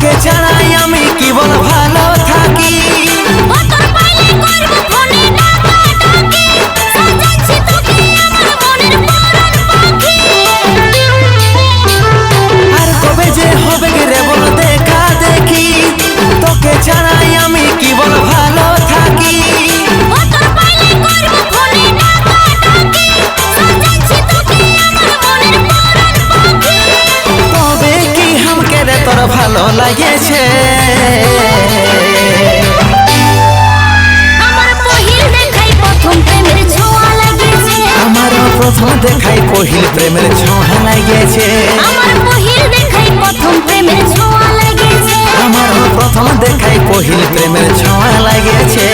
তোকে ছাড়াই আমি কি বল ভালো থাকি। আর কবে যে হবে রে বল দেখা দেখি, তোকে ছাড়াই আমি কি বল ভালো থাকি। তবে কি हमके রে তোর ভালো লাগেছে। প্রথম দেখাই পহিল প্রেমের ছোঁয়া লাগেছে। আমার প্রথম দেখাই পহিল প্রেমের ছোঁয়া লাগেছে।